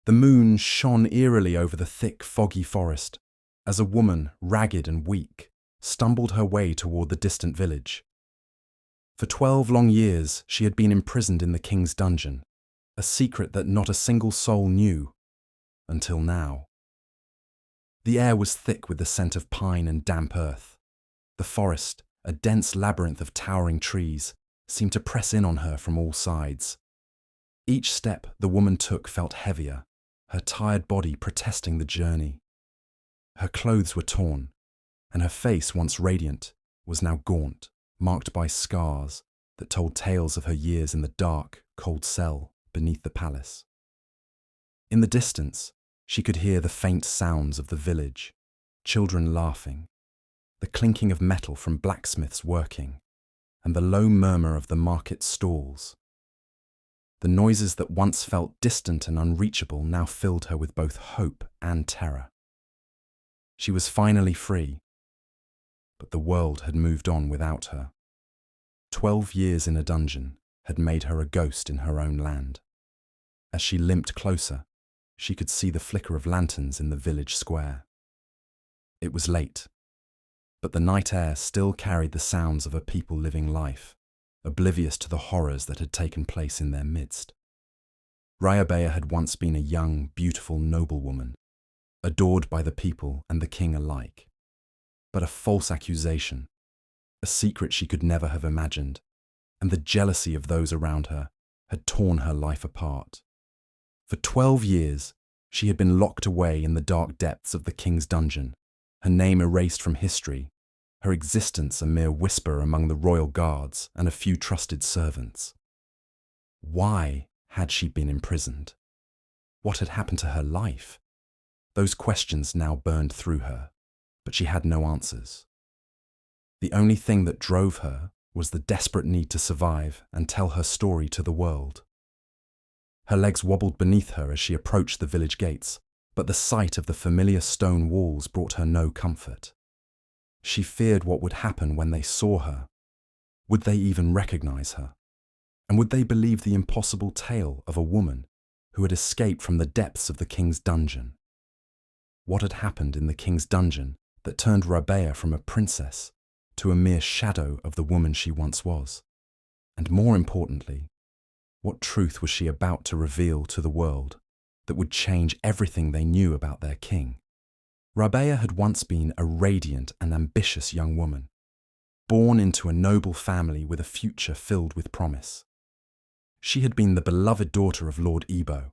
The moon shone eerily over the thick, foggy forest as a woman, ragged and weak, stumbled her way toward the distant village. For 12 long years, she had been imprisoned in the king's dungeon, a secret that not a single soul knew, until now. The air was thick with the scent of pine and damp earth. The forest, a dense labyrinth of towering trees, seemed to press in on her from all sides. Each step the woman took felt heavier, her tired body protesting the journey. Her clothes were torn, and her face, once radiant, was now gaunt, marked by scars that told tales of her years in the dark, cold cell beneath the palace. In the distance, she could hear the faint sounds of the village, children laughing, the clinking of metal from blacksmiths working, and the low murmur of the market stalls. The noises that once felt distant and unreachable now filled her with both hope and terror. She was finally free, but the world had moved on without her. 12 years in a dungeon had made her a ghost in her own land. As she limped closer, she could see the flicker of lanterns in the village square. It was late, but the night air still carried the sounds of a people living life, oblivious to the horrors that had taken place in their midst. Raabeya had once been a young, beautiful noblewoman, adored by the people and the king alike. But a false accusation, a secret she could never have imagined, and the jealousy of those around her had torn her life apart. For 12 years, she had been locked away in the dark depths of the king's dungeon, her name erased from history, her existence a mere whisper among the royal guards and a few trusted servants. Why had she been imprisoned? What had happened to her life? Those questions now burned through her, but she had no answers. The only thing that drove her was the desperate need to survive and tell her story to the world. Her legs wobbled beneath her as she approached the village gates, but the sight of the familiar stone walls brought her no comfort. She feared what would happen when they saw her. Would they even recognize her? And would they believe the impossible tale of a woman who had escaped from the depths of the king's dungeon? What had happened in the king's dungeon that turned Raabeya from a princess to a mere shadow of the woman she once was? And more importantly, what truth was she about to reveal to the world that would change everything they knew about their king? Raabeya had once been a radiant and ambitious young woman, born into a noble family with a future filled with promise. She had been the beloved daughter of Lord Ebo,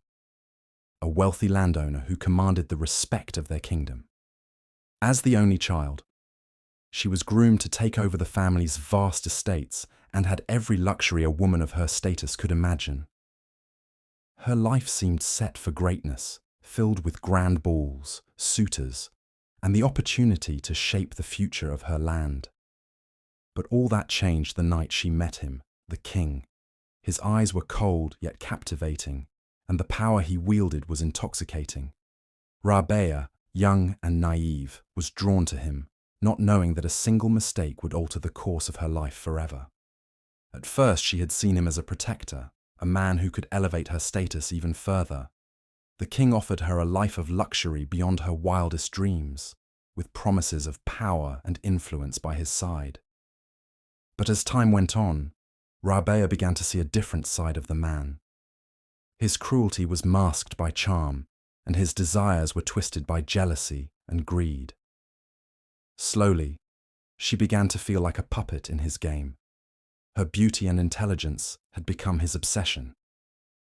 a wealthy landowner who commanded the respect of their kingdom. As the only child, she was groomed to take over the family's vast estates and had every luxury a woman of her status could imagine. Her life seemed set for greatness, filled with grand balls, suitors, and the opportunity to shape the future of her land. But all that changed the night she met him, the king. His eyes were cold yet captivating, and the power he wielded was intoxicating. Raabeya, young and naive, was drawn to him, not knowing that a single mistake would alter the course of her life forever. At first she had seen him as a protector, a man who could elevate her status even further. The king offered her a life of luxury beyond her wildest dreams, with promises of power and influence by his side. But as time went on, Raabeya began to see a different side of the man. His cruelty was masked by charm, and his desires were twisted by jealousy and greed. Slowly, she began to feel like a puppet in his game. Her beauty and intelligence had become his obsession.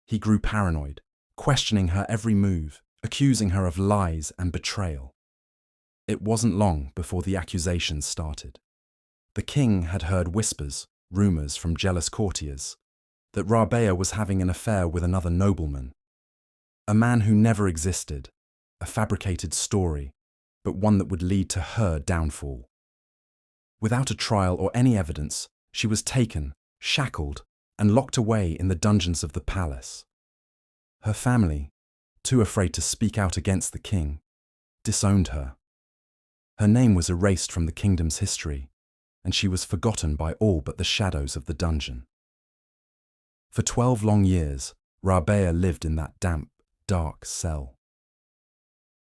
He grew paranoid, questioning her every move, accusing her of lies and betrayal. It wasn't long before the accusations started. The king had heard whispers, rumors from jealous courtiers, that Raabeya was having an affair with another nobleman. A man who never existed, a fabricated story, but one that would lead to her downfall. Without a trial or any evidence, she was taken, shackled, and locked away in the dungeons of the palace. Her family, too afraid to speak out against the king, disowned her. Her name was erased from the kingdom's history, and she was forgotten by all but the shadows of the dungeon. For 12 long years, Raabeya lived in that damp, dark cell.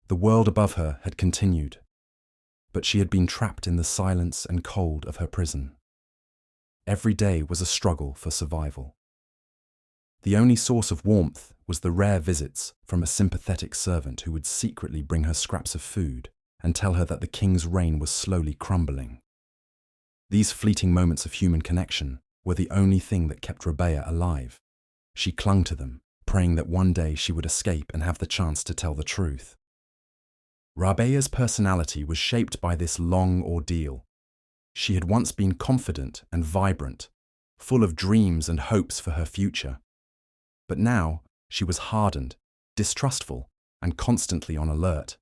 The world above her had continued, but she had been trapped in the silence and cold of her prison. Every day was a struggle for survival. The only source of warmth was the rare visits from a sympathetic servant who would secretly bring her scraps of food and tell her that the king's reign was slowly crumbling. These fleeting moments of human connection were the only thing that kept Raabeya alive. She clung to them, praying that one day she would escape and have the chance to tell the truth. Raabeya's personality was shaped by this long ordeal. She had once been confident and vibrant, full of dreams and hopes for her future. But now she was hardened, distrustful, and constantly on alert.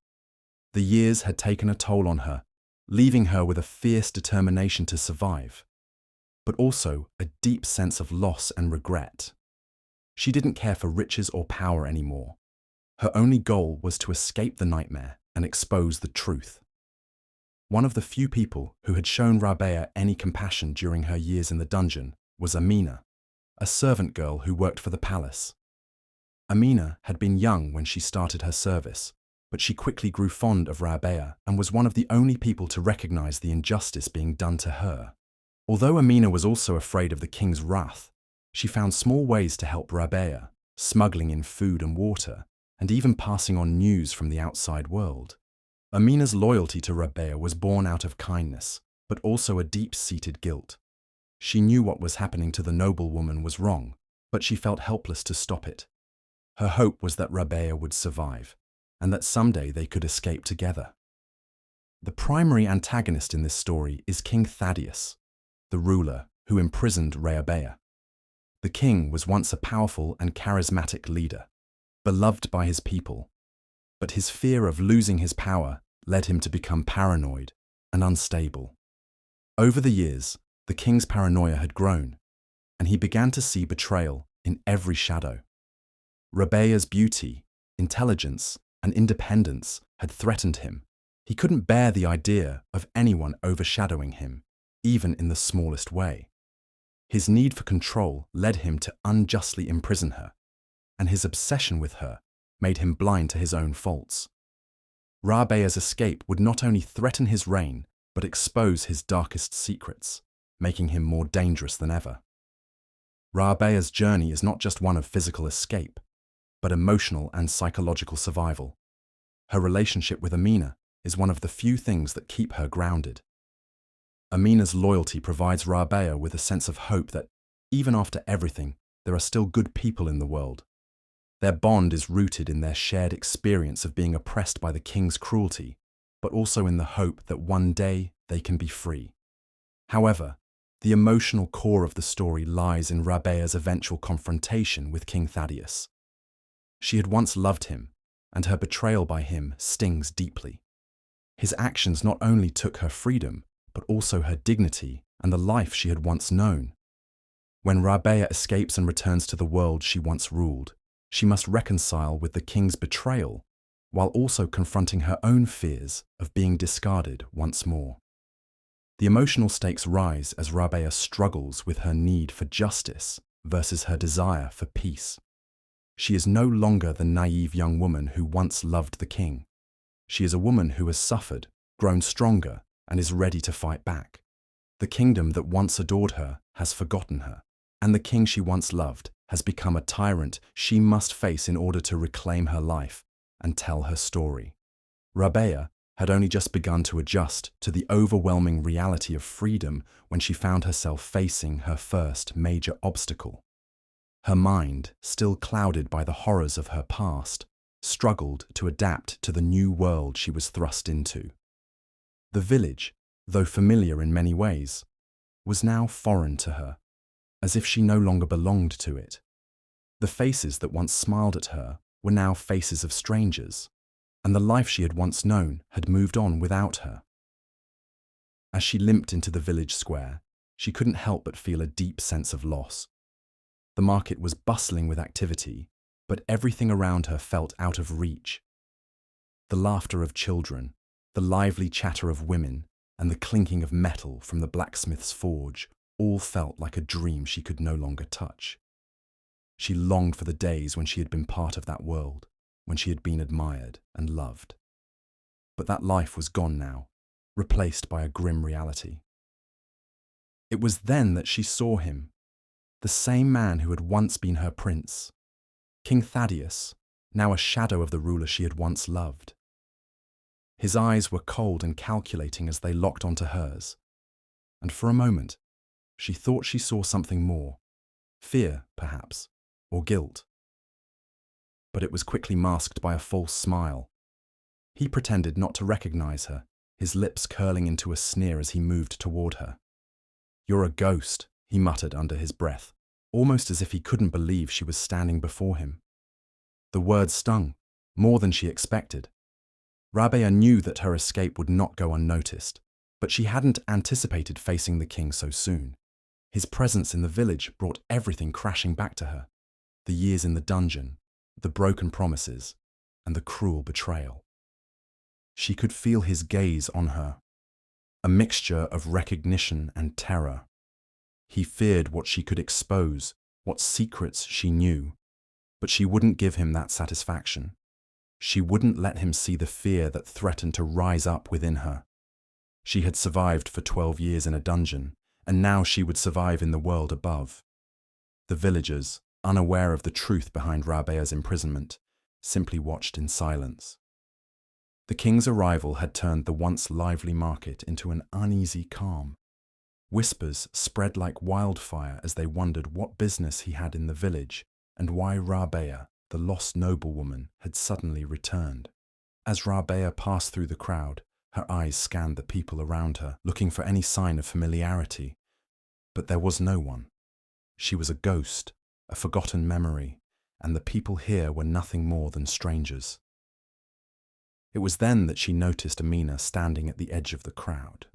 The years had taken a toll on her, leaving her with a fierce determination to survive, but also a deep sense of loss and regret. She didn't care for riches or power anymore. Her only goal was to escape the nightmare and expose the truth. One of the few people who had shown Raabeya any compassion during her years in the dungeon was Amina, a servant girl who worked for the palace. Amina had been young when she started her service, but she quickly grew fond of Raabeya and was one of the only people to recognize the injustice being done to her. Although Amina was also afraid of the king's wrath, she found small ways to help Raabeya, smuggling in food and water, and even passing on news from the outside world. Amina's loyalty to Raabeya was born out of kindness, but also a deep-seated guilt. She knew what was happening to the noblewoman was wrong, but she felt helpless to stop it. Her hope was that Raabeya would survive, and that someday they could escape together. The primary antagonist in this story is King Thaddeus, the ruler who imprisoned Raabeya. The king was once a powerful and charismatic leader, beloved by his people, but his fear of losing his power led him to become paranoid and unstable. Over the years, the king's paranoia had grown, and he began to see betrayal in every shadow. Raabeya's beauty, intelligence, and independence had threatened him. He couldn't bear the idea of anyone overshadowing him, even in the smallest way. His need for control led him to unjustly imprison her, and his obsession with her made him blind to his own faults. Raabeya's escape would not only threaten his reign, but expose his darkest secrets, making him more dangerous than ever. Raabeya's journey is not just one of physical escape, but emotional and psychological survival. Her relationship with Amina is one of the few things that keep her grounded. Amina's loyalty provides Raabeya with a sense of hope that, even after everything, there are still good people in the world. Their bond is rooted in their shared experience of being oppressed by the king's cruelty, but also in the hope that one day they can be free. However, the emotional core of the story lies in Raabeya's eventual confrontation with King Thaddeus. She had once loved him, and her betrayal by him stings deeply. His actions not only took her freedom, but also her dignity and the life she had once known. When Raabeya escapes and returns to the world she once ruled, she must reconcile with the king's betrayal, while also confronting her own fears of being discarded once more. The emotional stakes rise as Raabeya struggles with her need for justice versus her desire for peace. She is no longer the naive young woman who once loved the king. She is a woman who has suffered, grown stronger, and is ready to fight back. The kingdom that once adored her has forgotten her, and the king she once loved has become a tyrant she must face in order to reclaim her life and tell her story. Raabeya had only just begun to adjust to the overwhelming reality of freedom when she found herself facing her first major obstacle. Her mind, still clouded by the horrors of her past, struggled to adapt to the new world she was thrust into. The village, though familiar in many ways, was now foreign to her, as if she no longer belonged to it. The faces that once smiled at her were now faces of strangers, and the life she had once known had moved on without her. As she limped into the village square, she couldn't help but feel a deep sense of loss. The market was bustling with activity, but everything around her felt out of reach. The laughter of children, the lively chatter of women, and the clinking of metal from the blacksmith's forge all felt like a dream she could no longer touch. She longed for the days when she had been part of that world, when she had been admired and loved. But that life was gone now, replaced by a grim reality. It was then that she saw him, the same man who had once been her prince, King Thaddeus, now a shadow of the ruler she had once loved. His eyes were cold and calculating as they locked onto hers, and for a moment, she thought she saw something more, fear, perhaps, or guilt. But it was quickly masked by a false smile. He pretended not to recognize her, his lips curling into a sneer as he moved toward her. "You're a ghost," he muttered under his breath, almost as if he couldn't believe she was standing before him. The words stung, more than she expected. Raabeya knew that her escape would not go unnoticed, but she hadn't anticipated facing the king so soon. His presence in the village brought everything crashing back to her. The years in the dungeon, the broken promises, and the cruel betrayal. She could feel his gaze on her, a mixture of recognition and terror. He feared what she could expose, what secrets she knew, but she wouldn't give him that satisfaction. She wouldn't let him see the fear that threatened to rise up within her. She had survived for 12 years in a dungeon, and now she would survive in the world above. The villagers, unaware of the truth behind Raabeya's imprisonment, simply watched in silence. The king's arrival had turned the once lively market into an uneasy calm. Whispers spread like wildfire as they wondered what business he had in the village and why Raabeya, the lost noblewoman, had suddenly returned. As Raabeya passed through the crowd, her eyes scanned the people around her, looking for any sign of familiarity. But there was no one. She was a ghost, a forgotten memory, and the people here were nothing more than strangers. It was then that she noticed Amina standing at the edge of the crowd.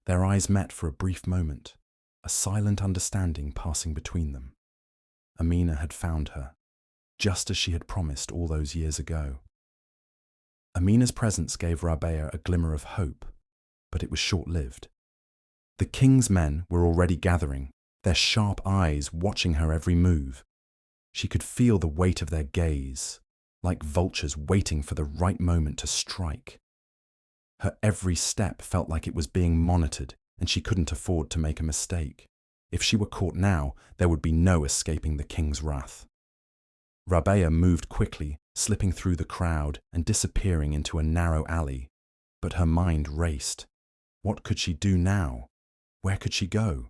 Their eyes met for a brief moment, a silent understanding passing between them. Amina had found her, just as she had promised all those years ago. Amina's presence gave Raabeya a glimmer of hope, but it was short-lived. The king's men were already gathering, their sharp eyes watching her every move. She could feel the weight of their gaze, like vultures waiting for the right moment to strike. Her every step felt like it was being monitored, and she couldn't afford to make a mistake. If she were caught now, there would be no escaping the king's wrath. Raabeya moved quickly, slipping through the crowd and disappearing into a narrow alley. But her mind raced. What could she do now? Where could she go?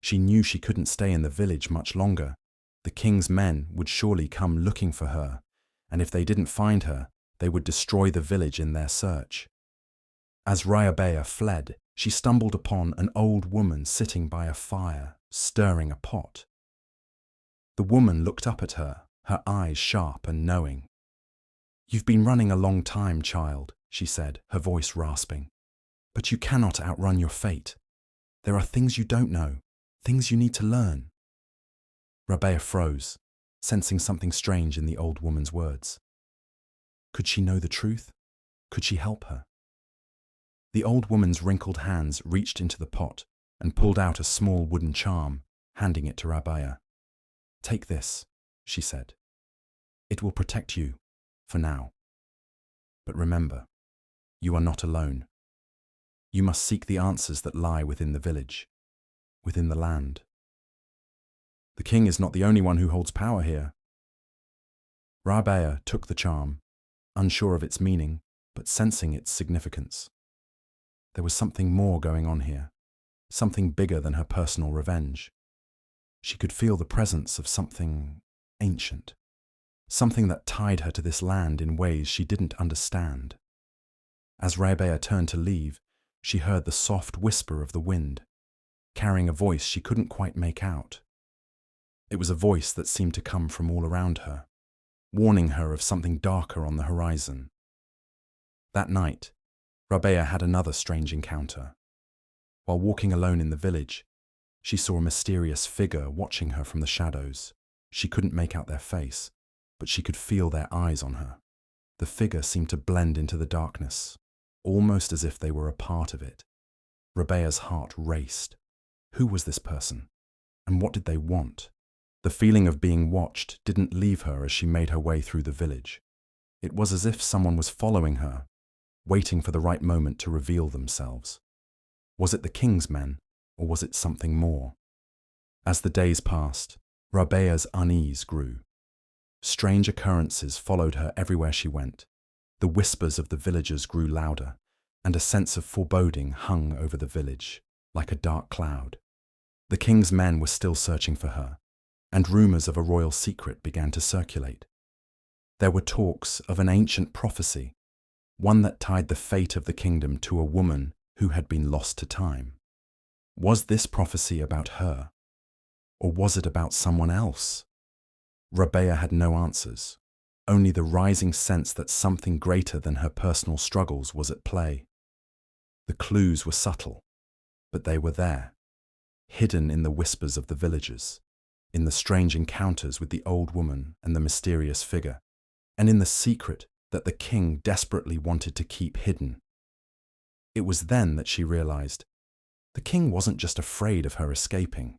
She knew she couldn't stay in the village much longer. The king's men would surely come looking for her, and if they didn't find her, they would destroy the village in their search. As Raabeya fled, she stumbled upon an old woman sitting by a fire, stirring a pot. The woman looked up at her, her eyes sharp and knowing. "You've been running a long time, child," she said, her voice rasping. "But you cannot outrun your fate. There are things you don't know, things you need to learn." Raabeya froze, sensing something strange in the old woman's words. Could she know the truth? Could she help her? The old woman's wrinkled hands reached into the pot and pulled out a small wooden charm, handing it to Raabeya. "Take this," she said. "It will protect you, for now. But remember, you are not alone. You must seek the answers that lie within the village, within the land. The king is not the only one who holds power here." Raabeya took the charm, unsure of its meaning, but sensing its significance. There was something more going on here, something bigger than her personal revenge. She could feel the presence of something ancient, something that tied her to this land in ways she didn't understand. As Raabeya turned to leave, she heard the soft whisper of the wind, carrying a voice she couldn't quite make out. It was a voice that seemed to come from all around her, warning her of something darker on the horizon. That night, Raabeya had another strange encounter. While walking alone in the village, she saw a mysterious figure watching her from the shadows. She couldn't make out their face, but she could feel their eyes on her. The figure seemed to blend into the darkness, almost as if they were a part of it. Raabeya's heart raced. Who was this person? And what did they want? The feeling of being watched didn't leave her as she made her way through the village. It was as if someone was following her, waiting for the right moment to reveal themselves. Was it the king's men, or was it something more? As the days passed, Raabeya's unease grew. Strange occurrences followed her everywhere she went. The whispers of the villagers grew louder, and a sense of foreboding hung over the village, like a dark cloud. The king's men were still searching for her, and rumors of a royal secret began to circulate. There were talks of an ancient prophecy, one that tied the fate of the kingdom to a woman who had been lost to time. Was this prophecy about her, or was it about someone else? Raabeya had no answers, only the rising sense that something greater than her personal struggles was at play. The clues were subtle, but they were there, hidden in the whispers of the villagers, in the strange encounters with the old woman and the mysterious figure, and in the secret that the king desperately wanted to keep hidden. It was then that she realized the king wasn't just afraid of her escaping.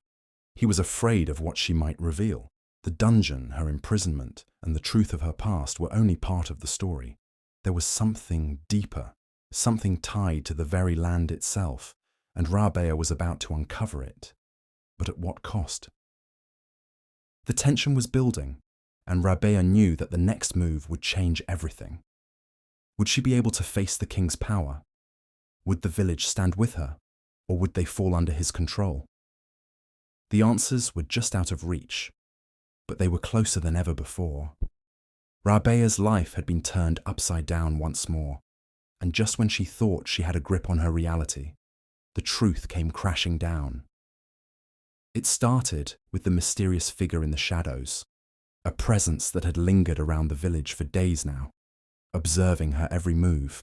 He was afraid of what she might reveal. The dungeon, her imprisonment, and the truth of her past were only part of the story. There was something deeper, something tied to the very land itself, and Raabeya was about to uncover it. But at what cost? The tension was building, and Raabeya knew that the next move would change everything. Would she be able to face the king's power? Would the village stand with her, or would they fall under his control? The answers were just out of reach, but they were closer than ever before. Raabeya's life had been turned upside down once more, and just when she thought she had a grip on her reality, the truth came crashing down. It started with the mysterious figure in the shadows, a presence that had lingered around the village for days now, observing her every move.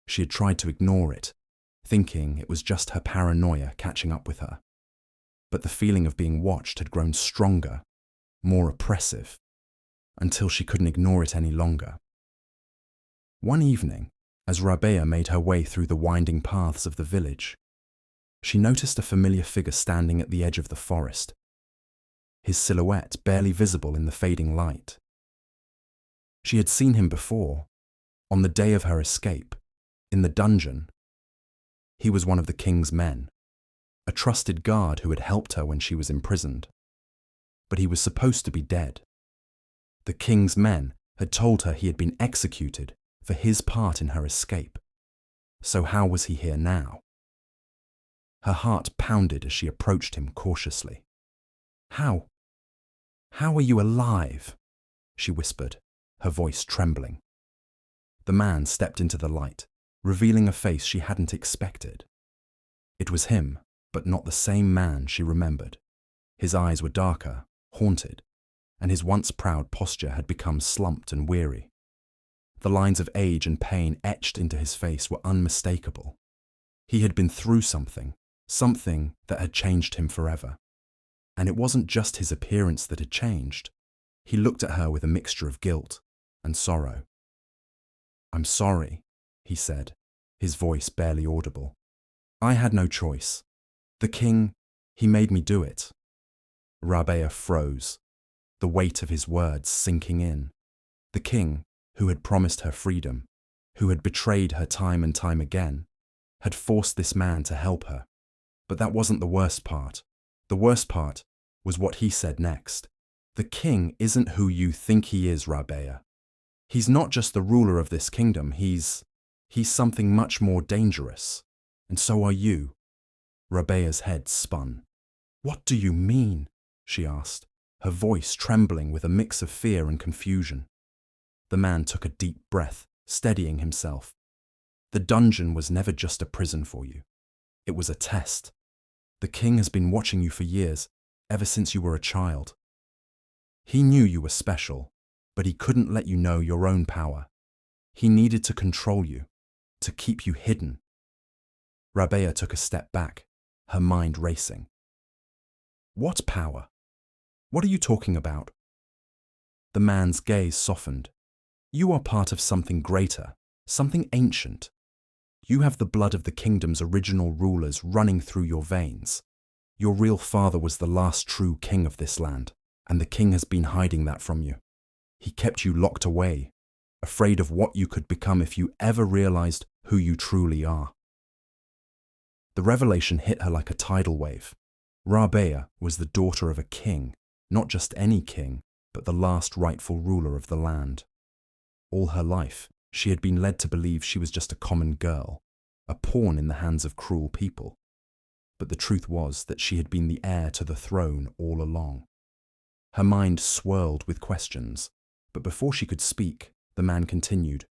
She had tried to ignore it, thinking it was just her paranoia catching up with her. But the feeling of being watched had grown stronger, more oppressive, until she couldn't ignore it any longer. One evening, as Raabeya made her way through the winding paths of the village, she noticed a familiar figure standing at the edge of the forest, his silhouette barely visible in the fading light. She had seen him before, on the day of her escape, in the dungeon. He was one of the king's men, a trusted guard who had helped her when she was imprisoned. But he was supposed to be dead. The king's men had told her he had been executed for his part in her escape. So how was he here now? Her heart pounded as she approached him cautiously. How are you alive?" she whispered, her voice trembling. The man stepped into the light, revealing a face she hadn't expected. It was him, but not the same man she remembered. His eyes were darker, haunted, and his once proud posture had become slumped and weary. The lines of age and pain etched into his face were unmistakable. He had been through something that had changed him forever. And it wasn't just his appearance that had changed. He looked at her with a mixture of guilt and sorrow. "I'm sorry," he said, his voice barely audible. "I had no choice. The king, he made me do it." Raabeya froze, the weight of his words sinking in. The king, who had promised her freedom, who had betrayed her time and time again, had forced this man to help her. But that wasn't the worst part. The worst part was what he said next. "The king isn't who you think he is, Raabeya. He's not just the ruler of this kingdom, he's something much more dangerous. And so are you." Raabeya's head spun. "What do you mean?" she asked, her voice trembling with a mix of fear and confusion. The man took a deep breath, steadying himself. "The dungeon was never just a prison for you. It was a test. The king has been watching you for years, ever since you were a child. He knew you were special, but he couldn't let you know your own power. He needed to control you, to keep you hidden." Raabeya took a step back, her mind racing. "What power? What are you talking about?" The man's gaze softened. "You are part of something greater, something ancient. You have the blood of the kingdom's original rulers running through your veins. Your real father was the last true king of this land, and the king has been hiding that from you. He kept you locked away, afraid of what you could become if you ever realized who you truly are. The revelation hit her like a tidal wave. Raabeya was the daughter of a king, not just any king, but the last rightful ruler of the land. All her life, she had been led to believe she was just a common girl, a pawn in the hands of cruel people. But the truth was that she had been the heir to the throne all along. Her mind swirled with questions, but before she could speak, the man continued,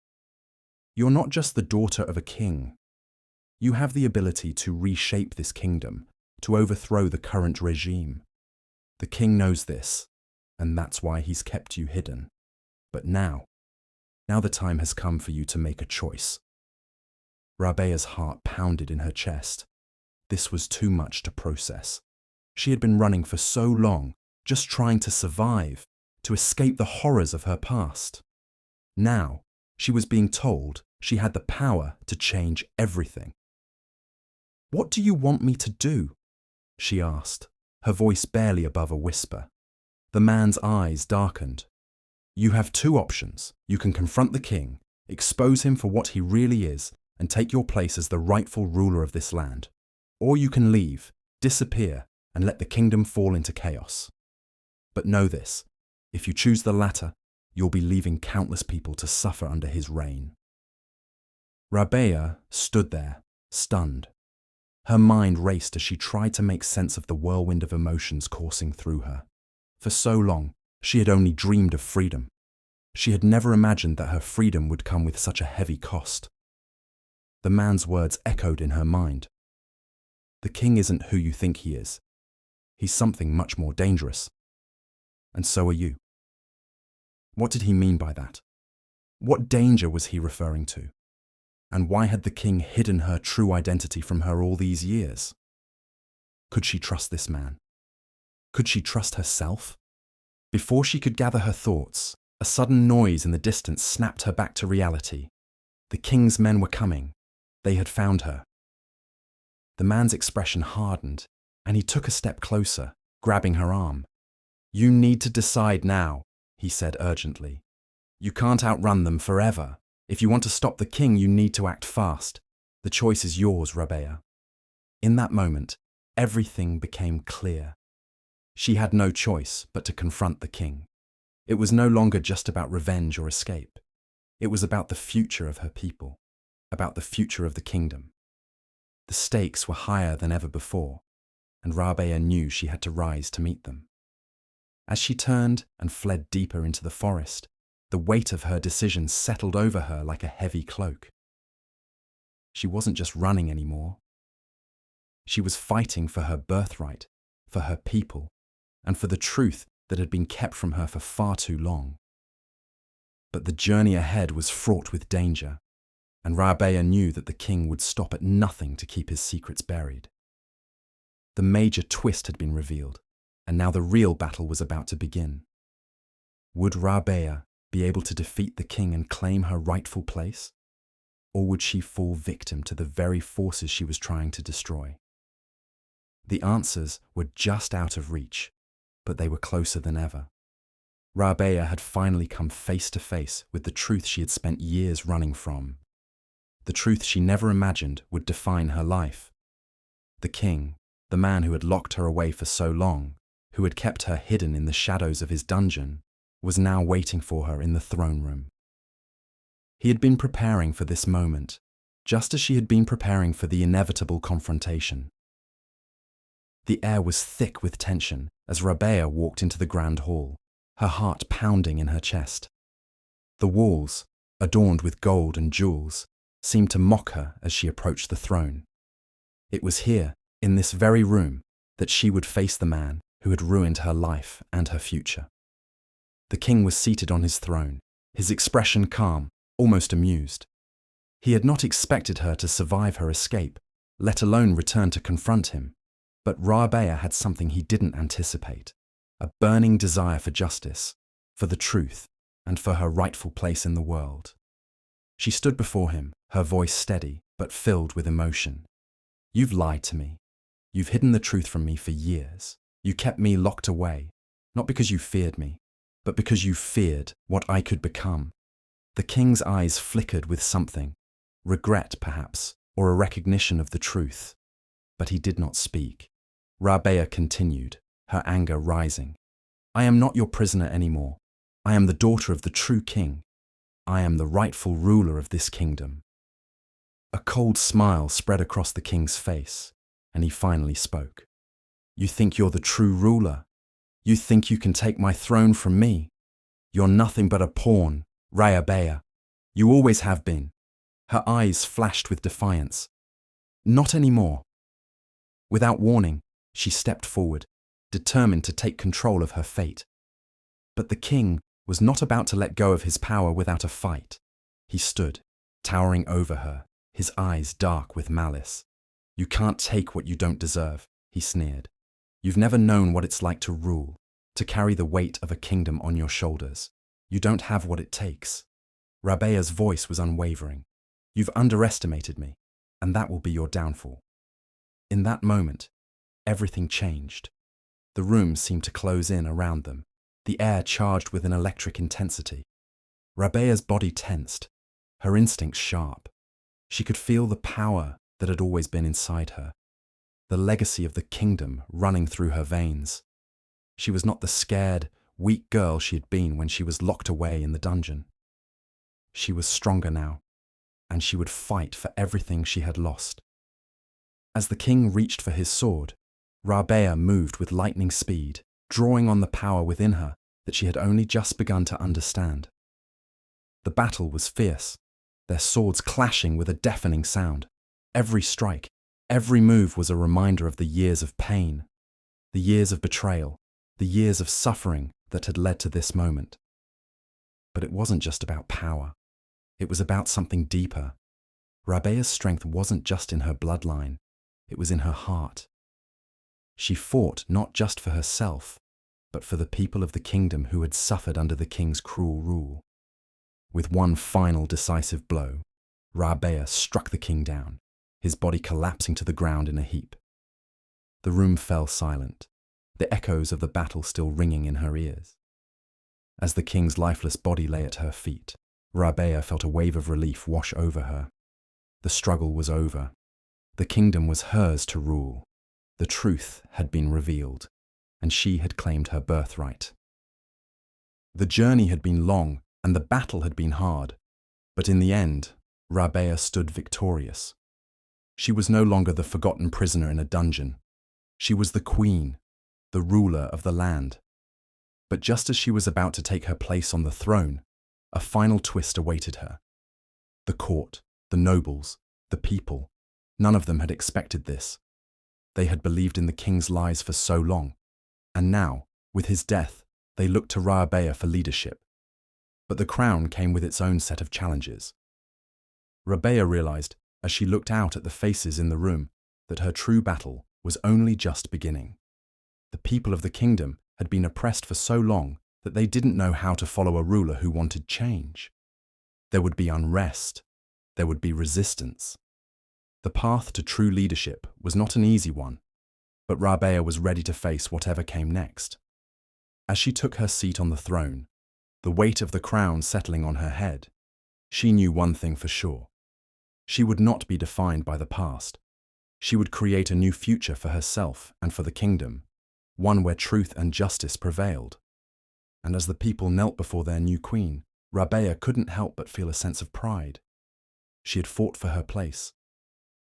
"You're not just the daughter of a king. You have the ability to reshape this kingdom, to overthrow the current regime. The king knows this, and that's why he's kept you hidden. But now the time has come for you to make a choice." Raabeya's heart pounded in her chest. This was too much to process. She had been running for so long, just trying to survive, to escape the horrors of her past. Now, she was being told she had the power to change everything. "What do you want me to do?" she asked, her voice barely above a whisper. The man's eyes darkened. "You have two options. You can confront the king, expose him for what he really is, and take your place as the rightful ruler of this land. Or you can leave, disappear, and let the kingdom fall into chaos. But know this, if you choose the latter, you'll be leaving countless people to suffer under his reign." Raabeya stood there, stunned. Her mind raced as she tried to make sense of the whirlwind of emotions coursing through her. For so long, she had only dreamed of freedom. She had never imagined that her freedom would come with such a heavy cost. The man's words echoed in her mind. "The king isn't who you think he is. He's something much more dangerous. And so are you." What did he mean by that? What danger was he referring to? And why had the king hidden her true identity from her all these years? Could she trust this man? Could she trust herself? Before she could gather her thoughts, a sudden noise in the distance snapped her back to reality. The king's men were coming. They had found her. The man's expression hardened, and he took a step closer, grabbing her arm. "You need to decide now," he said urgently. "You can't outrun them forever. If you want to stop the king, you need to act fast. The choice is yours, Raabeya." In that moment, everything became clear. She had no choice but to confront the king. It was no longer just about revenge or escape. It was about the future of her people, about the future of the kingdom. The stakes were higher than ever before, and Raabeya knew she had to rise to meet them. As she turned and fled deeper into the forest, the weight of her decision settled over her like a heavy cloak. She wasn't just running anymore. She was fighting for her birthright, for her people, and for the truth that had been kept from her for far too long. But the journey ahead was fraught with danger, and Raabeya knew that the king would stop at nothing to keep his secrets buried. The major twist had been revealed, and now the real battle was about to begin. Would Raabeya be able to defeat the king and claim her rightful place? Or would she fall victim to the very forces she was trying to destroy? The answers were just out of reach, but they were closer than ever. Raabeya had finally come face to face with the truth she had spent years running from. The truth she never imagined would define her life. The king, the man who had locked her away for so long, who had kept her hidden in the shadows of his dungeon, was now waiting for her in the throne room. He had been preparing for this moment, just as she had been preparing for the inevitable confrontation. The air was thick with tension as Raabeya walked into the grand hall, her heart pounding in her chest. The walls, adorned with gold and jewels, seemed to mock her as she approached the throne. It was here, in this very room, that she would face the man who had ruined her life and her future. The king was seated on his throne, his expression calm, almost amused. He had not expected her to survive her escape, let alone return to confront him. But Raabeya had something he didn't anticipate, a burning desire for justice, for the truth, and for her rightful place in the world. She stood before him, her voice steady, but filled with emotion. "You've lied to me. You've hidden the truth from me for years. You kept me locked away, not because you feared me, but because you feared what I could become. The king's eyes flickered with something, regret perhaps, or a recognition of the truth. But he did not speak. Raabeya continued, her anger rising. I am not your prisoner anymore. I am the daughter of the true king. I am the rightful ruler of this kingdom. A cold smile spread across the king's face, and he finally spoke. You think you're the true ruler? You think you can take my throne from me? You're nothing but a pawn, Raabeya. You always have been. Her eyes flashed with defiance. Not anymore. Without warning, she stepped forward, determined to take control of her fate. But the king was not about to let go of his power without a fight. He stood, towering over her, his eyes dark with malice. You can't take what you don't deserve, he sneered. You've never known what it's like to rule, to carry the weight of a kingdom on your shoulders. You don't have what it takes. Raabeya's voice was unwavering. You've underestimated me, and that will be your downfall. In that moment, everything changed. The room seemed to close in around them, the air charged with an electric intensity. Raabeya's body tensed, her instincts sharp. She could feel the power that had always been inside her, the legacy of the kingdom running through her veins. She was not the scared, weak girl she had been when she was locked away in the dungeon. She was stronger now, and she would fight for everything she had lost. As the king reached for his sword, Raabeya moved with lightning speed, drawing on the power within her that she had only just begun to understand. The battle was fierce, their swords clashing with a deafening sound. Every strike, every move was a reminder of the years of pain, the years of betrayal, the years of suffering that had led to this moment. But it wasn't just about power. It was about something deeper. Raabeya's strength wasn't just in her bloodline, it was in her heart. She fought not just for herself, but for the people of the kingdom who had suffered under the king's cruel rule. With one final decisive blow, Raabeya struck the king down, his body collapsing to the ground in a heap. The room fell silent, the echoes of the battle still ringing in her ears. As the king's lifeless body lay at her feet, Raabeya felt a wave of relief wash over her. The struggle was over. The kingdom was hers to rule. The truth had been revealed, and she had claimed her birthright. The journey had been long, and the battle had been hard, but in the end, Raabeya stood victorious. She was no longer the forgotten prisoner in a dungeon. She was the queen, the ruler of the land. But just as she was about to take her place on the throne, a final twist awaited her. The court, the nobles, the people, none of them had expected this. They had believed in the king's lies for so long, and now, with his death, they looked to Raabeya for leadership. But the crown came with its own set of challenges. Raabeya realized, as she looked out at the faces in the room, that her true battle was only just beginning. The people of the kingdom had been oppressed for so long that they didn't know how to follow a ruler who wanted change. There would be unrest. There would be resistance. The path to true leadership was not an easy one, but Raabeya was ready to face whatever came next. As she took her seat on the throne, the weight of the crown settling on her head, she knew one thing for sure. She would not be defined by the past. She would create a new future for herself and for the kingdom, one where truth and justice prevailed. And as the people knelt before their new queen, Raabeya couldn't help but feel a sense of pride. She had fought for her place,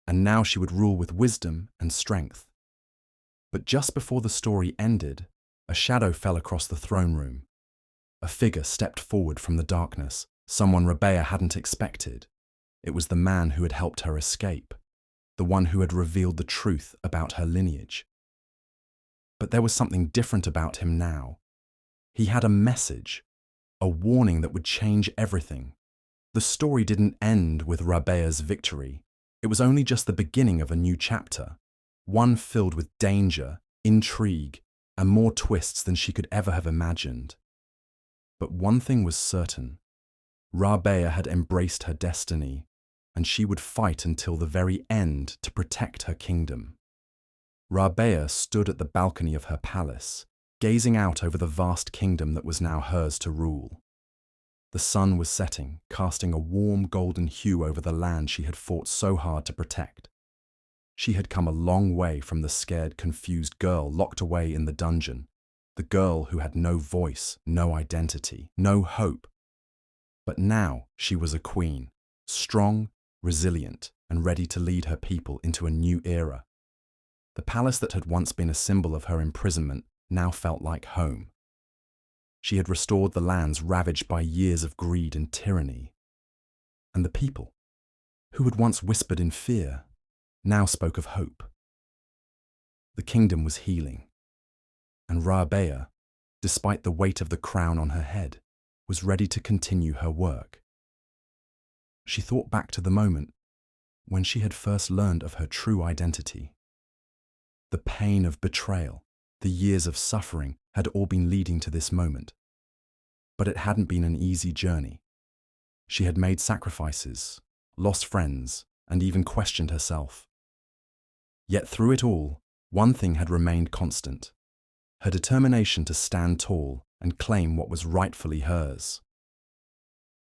and now she would rule with wisdom and strength. But just before the story ended, a shadow fell across the throne room. A figure stepped forward from the darkness, someone Raabeya hadn't expected. It was the man who had helped her escape, the one who had revealed the truth about her lineage. But there was something different about him now. He had a message, a warning that would change everything. The story didn't end with Raabeya's victory. It was only just the beginning of a new chapter, one filled with danger, intrigue, and more twists than she could ever have imagined. But one thing was certain. Raabeya had embraced her destiny, and she would fight until the very end to protect her kingdom. Raabeya stood at the balcony of her palace, gazing out over the vast kingdom that was now hers to rule. The sun was setting, casting a warm golden hue over the land she had fought so hard to protect. She had come a long way from the scared, confused girl locked away in the dungeon, the girl who had no voice, no identity, no hope. But now she was a queen, strong, resilient, and ready to lead her people into a new era. The palace that had once been a symbol of her imprisonment now felt like home. She had restored the lands ravaged by years of greed and tyranny. And the people, who had once whispered in fear, now spoke of hope. The kingdom was healing, and Raabeya, despite the weight of the crown on her head, was ready to continue her work. She thought back to the moment when she had first learned of her true identity. The pain of betrayal, the years of suffering had all been leading to this moment. But it hadn't been an easy journey. She had made sacrifices, lost friends, and even questioned herself. Yet through it all, one thing had remained constant: her determination to stand tall and claim what was rightfully hers.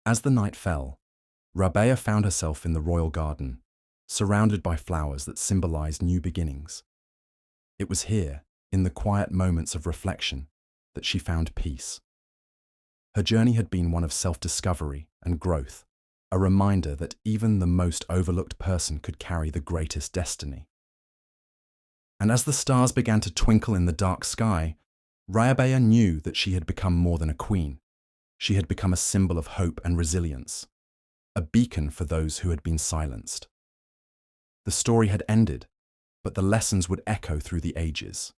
As the night fell, Raabeya found herself in the royal garden, surrounded by flowers that symbolized new beginnings. It was here, in the quiet moments of reflection, that she found peace. Her journey had been one of self-discovery and growth, a reminder that even the most overlooked person could carry the greatest destiny. And as the stars began to twinkle in the dark sky, Raabeya knew that she had become more than a queen. She had become a symbol of hope and resilience, a beacon for those who had been silenced. The story had ended, but the lessons would echo through the ages.